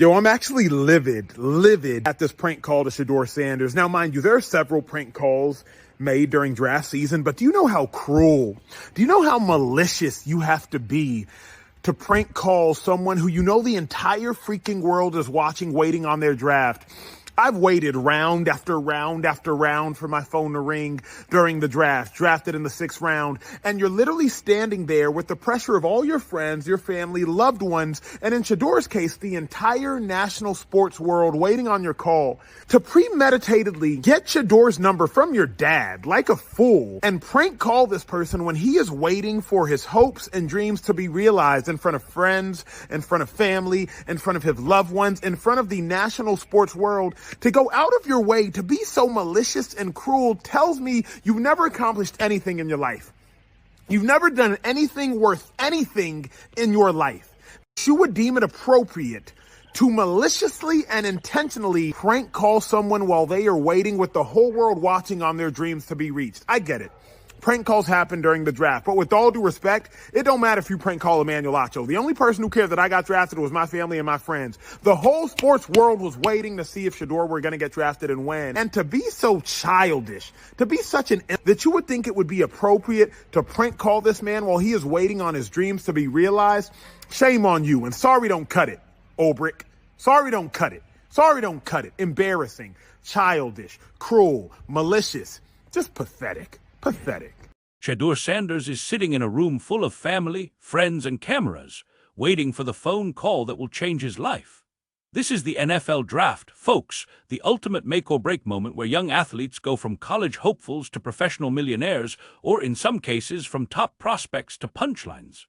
Yo, I'm actually livid at this prank call to Shedeur Sanders. Now, mind you, there are several prank calls made during draft season, but do you know how cruel, do you know how malicious you have to be to prank call someone who you know the entire freaking world is watching, waiting on their draft? I've waited round after round after round for my phone to ring during the draft, drafted in the 6th round, and you're literally standing there with the pressure of all your friends, your family, loved ones, and in Shedeur's case, the entire national sports world waiting on your call to premeditatedly get Shedeur's number from your dad like a fool and prank call this person when he is waiting for his hopes and dreams to be realized in front of friends, in front of family, in front of his loved ones, in front of the national sports world. To go out of your way to be so malicious and cruel tells me you've never accomplished anything in your life. You've never done anything worth anything in your life. You would deem it appropriate to maliciously and intentionally prank call someone while they are waiting with the whole world watching on their dreams to be reached. I get it. Prank calls happen during the draft, but with all due respect, it don't matter if you prank call Emmanuel Acho. The only person who cared that I got drafted was my family and my friends. The whole sports world was waiting to see if Shedeur were going to get drafted and when. And to be so childish, to be such an that you would think it would be appropriate to prank call this man while he is waiting on his dreams to be realized, shame on you. And sorry, don't cut it, Olbrich. Sorry, don't cut it. Sorry, don't cut it. Embarrassing, childish, cruel, malicious, just pathetic. Pathetic. Shedeur Sanders is sitting in a room full of family, friends, and cameras, waiting for the phone call that will change his life. This is the NFL draft, folks, the ultimate make-or-break moment where young athletes go from college hopefuls to professional millionaires, or in some cases, from top prospects to punchlines.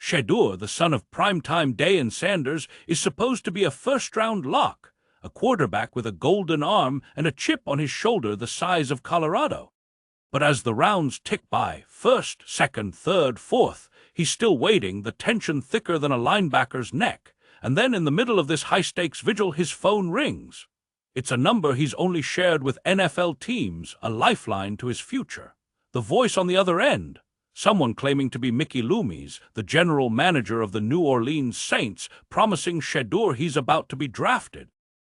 Shedeur, the son of primetime Day and Sanders, is supposed to be a first-round lock, a quarterback with a golden arm and a chip on his shoulder the size of Colorado. But as the rounds tick by, first, second, third, fourth, he's still waiting, the tension thicker than a linebacker's neck. And then in the middle of this high-stakes vigil, his phone rings. It's a number he's only shared with NFL teams, a lifeline to his future. The voice on the other end, someone claiming to be Mickey Loomis, the general manager of the New Orleans Saints, promising Shedeur he's about to be drafted.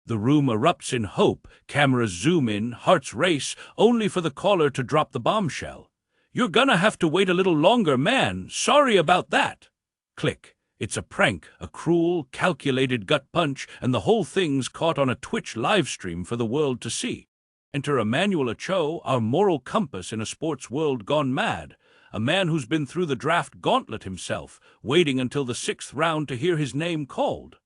The room erupts in hope, cameras zoom in, hearts race, only for the caller to drop the bombshell. "You're gonna have to wait a little longer, man. Sorry about that." Click. It's a prank, a cruel, calculated gut punch, and the whole thing's caught on a Twitch livestream for the world to see. Enter Emmanuel Acho, our moral compass in a sports world gone mad. A man who's been through the draft gauntlet himself, waiting until the 6th round to hear his name called.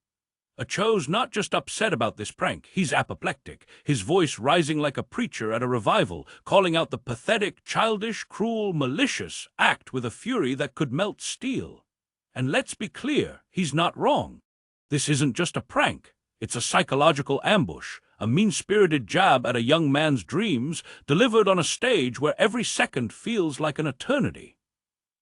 Acho's not just upset about this prank, he's apoplectic, his voice rising like a preacher at a revival, calling out the pathetic, childish, cruel, malicious act with a fury that could melt steel. And let's be clear, he's not wrong. This isn't just a prank, it's a psychological ambush, a mean-spirited jab at a young man's dreams, delivered on a stage where every second feels like an eternity.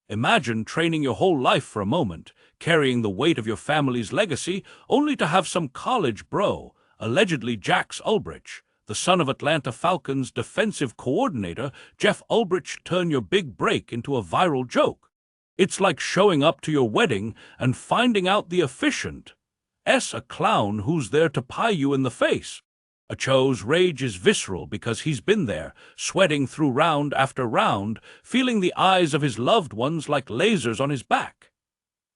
Imagine training your whole life for a moment, carrying the weight of your family's legacy, only to have some college bro, allegedly Jax Ulbrich, the son of Atlanta Falcons defensive coordinator Jeff Ulbrich, turn your big break into a viral joke. It's like showing up to your wedding and finding out the officiant is a clown who's there to pie you in the face. Acho's rage is visceral because he's been there, sweating through round after round, feeling the eyes of his loved ones like lasers on his back.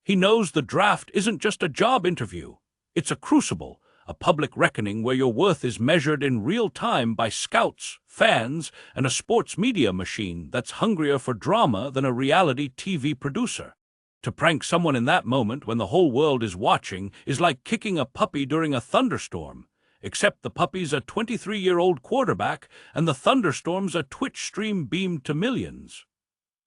He knows the draft isn't just a job interview. It's a crucible, a public reckoning where your worth is measured in real time by scouts, fans, and a sports media machine that's hungrier for drama than a reality TV producer. To prank someone in that moment when the whole world is watching is like kicking a puppy during a thunderstorm. Except the puppy's a 23-year-old quarterback and the thunderstorm's a Twitch stream beamed to millions.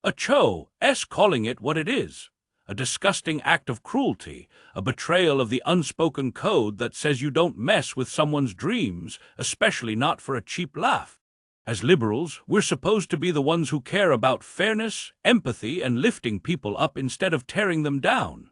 Acho's calling it what it is, a disgusting act of cruelty, a betrayal of the unspoken code that says you don't mess with someone's dreams, especially not for a cheap laugh. As liberals, we're supposed to be the ones who care about fairness, empathy, and lifting people up instead of tearing them down.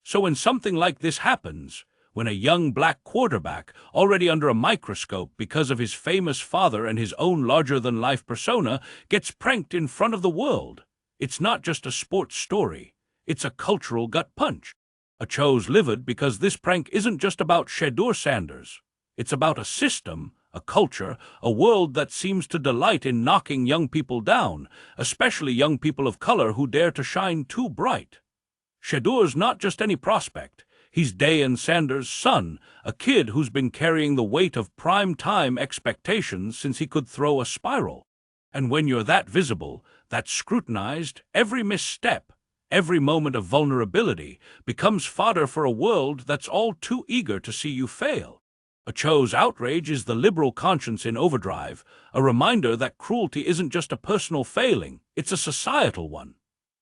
So when something like this happens, when a young black quarterback, already under a microscope because of his famous father and his own larger-than-life persona, gets pranked in front of the world, it's not just a sports story, it's a cultural gut punch. Acho's livid because this prank isn't just about Shedeur Sanders. It's about a system, a culture, a world that seems to delight in knocking young people down, especially young people of color who dare to shine too bright. Shedeur's not just any prospect. He's Dayan Sanders' son, a kid who's been carrying the weight of prime-time expectations since he could throw a spiral. And when you're that visible, that scrutinized, every misstep, every moment of vulnerability becomes fodder for a world that's all too eager to see you fail. Acho's outrage is the liberal conscience in overdrive, a reminder that cruelty isn't just a personal failing, it's a societal one.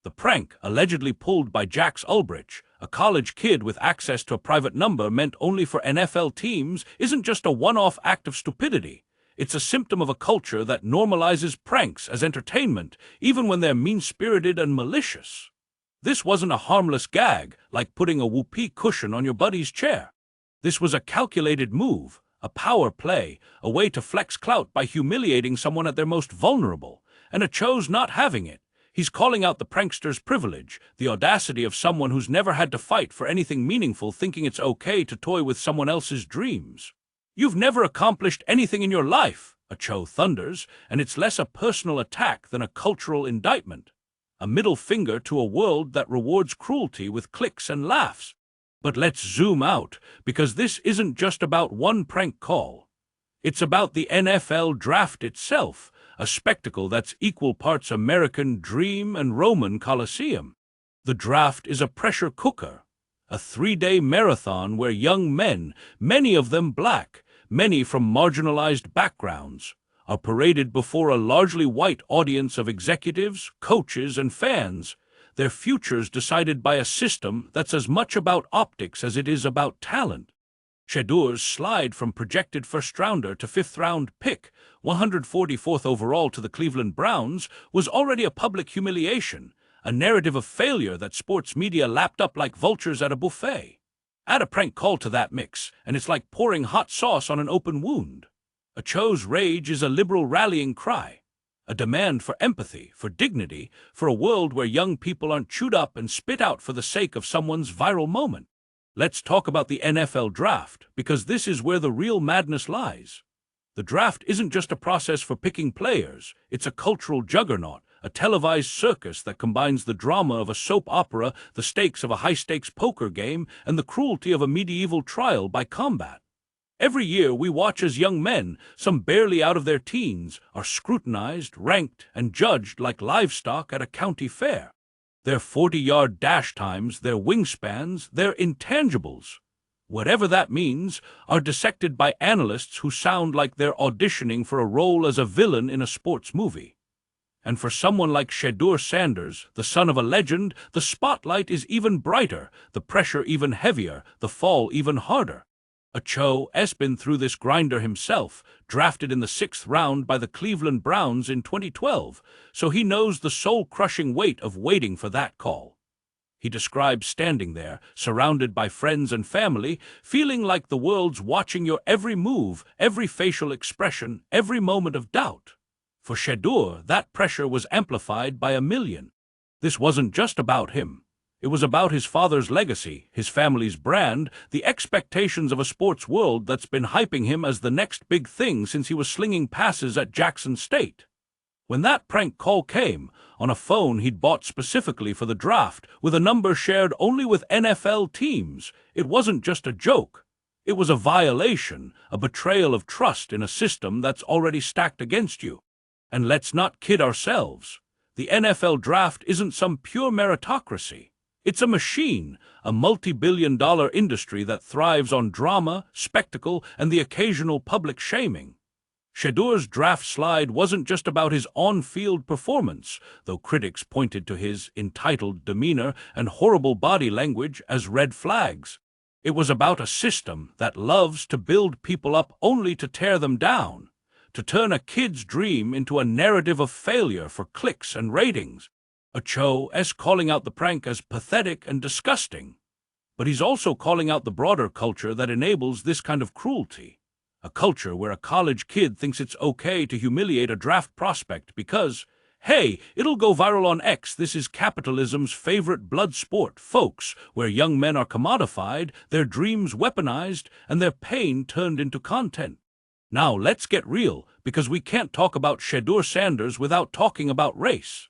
The prank, allegedly pulled by Jax Ulbrich, a college kid with access to a private number meant only for NFL teams, isn't just a one-off act of stupidity. It's a symptom of a culture that normalizes pranks as entertainment, even when they're mean-spirited and malicious. This wasn't a harmless gag, like putting a whoopee cushion on your buddy's chair. This was a calculated move, a power play, a way to flex clout by humiliating someone at their most vulnerable, and Acho's not having it. He's calling out the prankster's privilege, the audacity of someone who's never had to fight for anything meaningful, thinking it's okay to toy with someone else's dreams. You've never accomplished anything in your life, Acho thunders, and it's less a personal attack than a cultural indictment. A middle finger to a world that rewards cruelty with clicks and laughs. But let's zoom out, because this isn't just about one prank call. It's about the NFL draft itself, a spectacle that's equal parts American dream and Roman Colosseum. The draft is a pressure cooker, a 3-day marathon where young men, many of them black, many from marginalized backgrounds, are paraded before a largely white audience of executives, coaches, and fans, their futures decided by a system that's as much about optics as it is about talent. Shedeur's slide from projected first-rounder to fifth-round pick, 144th overall to the Cleveland Browns, was already a public humiliation, a narrative of failure that sports media lapped up like vultures at a buffet. Add a prank call to that mix, and it's like pouring hot sauce on an open wound. Acho's rage is a liberal rallying cry, a demand for empathy, for dignity, for a world where young people aren't chewed up and spit out for the sake of someone's viral moment. Let's talk about the NFL draft, because this is where the real madness lies. The draft isn't just a process for picking players, it's a cultural juggernaut, a televised circus that combines the drama of a soap opera, the stakes of a high-stakes poker game, and the cruelty of a medieval trial by combat. Every year we watch as young men, some barely out of their teens, are scrutinized, ranked, and judged like livestock at a county fair. Their 40-yard dash times, their wingspans, their intangibles, whatever that means, are dissected by analysts who sound like they're auditioning for a role as a villain in a sports movie. And for someone like Shedeur Sanders, the son of a legend, the spotlight is even brighter, the pressure even heavier, the fall even harder. Acho's been through this grinder himself, drafted in the 6th round by the Cleveland Browns in 2012, so he knows the soul-crushing weight of waiting for that call. He describes standing there, surrounded by friends and family, feeling like the world's watching your every move, every facial expression, every moment of doubt. For Shedeur, that pressure was amplified by a million. This wasn't just about him. It was about his father's legacy, his family's brand, the expectations of a sports world that's been hyping him as the next big thing since he was slinging passes at Jackson State. When that prank call came, on a phone he'd bought specifically for the draft, with a number shared only with NFL teams, it wasn't just a joke. It was a violation, a betrayal of trust in a system that's already stacked against you. And let's not kid ourselves. The NFL draft isn't some pure meritocracy. It's a machine, a multi-billion-dollar industry that thrives on drama, spectacle, and the occasional public shaming. Shedeur's draft slide wasn't just about his on-field performance, though critics pointed to his entitled demeanor and horrible body language as red flags. It was about a system that loves to build people up only to tear them down, to turn a kid's dream into a narrative of failure for clicks and ratings. Acho's calling out the prank as pathetic and disgusting. But he's also calling out the broader culture that enables this kind of cruelty. A culture where a college kid thinks it's okay to humiliate a draft prospect because, Hey, it'll go viral on X. This is capitalism's favorite blood sport, folks, where young men are commodified, their dreams weaponized, and their pain turned into content. Now, let's get real, because we can't talk about Shedeur Sanders without talking about race.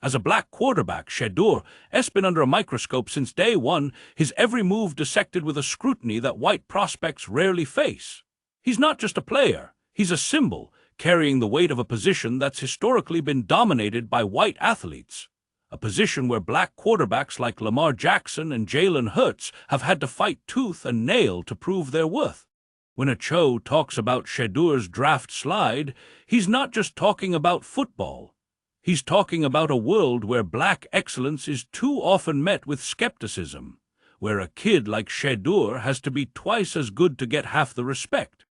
As a black quarterback, Shedeur has been under a microscope since day one, his every move dissected with a scrutiny that white prospects rarely face. He's not just a player, he's a symbol, carrying the weight of a position that's historically been dominated by white athletes. A position where black quarterbacks like Lamar Jackson and Jalen Hurts have had to fight tooth and nail to prove their worth. When Acho talks about Shedeur's draft slide, he's not just talking about football. He's talking about a world where black excellence is too often met with skepticism, where a kid like Shedeur has to be twice as good to get half the respect.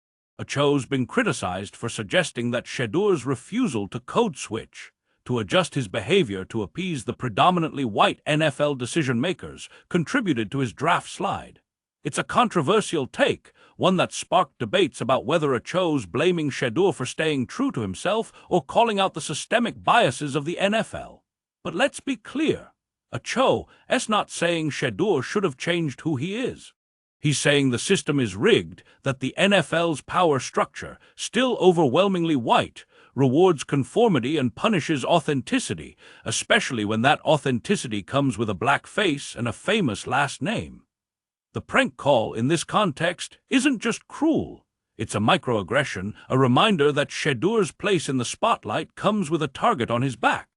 Acho's been criticized for suggesting that Shedeur's refusal to code switch, to adjust his behavior to appease the predominantly white NFL decision-makers, contributed to his draft slide. It's a controversial take, one that sparked debates about whether Acho's blaming Shedeur for staying true to himself or calling out the systemic biases of the NFL. But let's be clear, Acho is not saying Shedeur should have changed who he is. He's saying the system is rigged, that the NFL's power structure, still overwhelmingly white, rewards conformity and punishes authenticity, especially when that authenticity comes with a black face and a famous last name. The prank call in this context isn't just cruel. It's a microaggression, a reminder that Shedeur's place in the spotlight comes with a target on his back.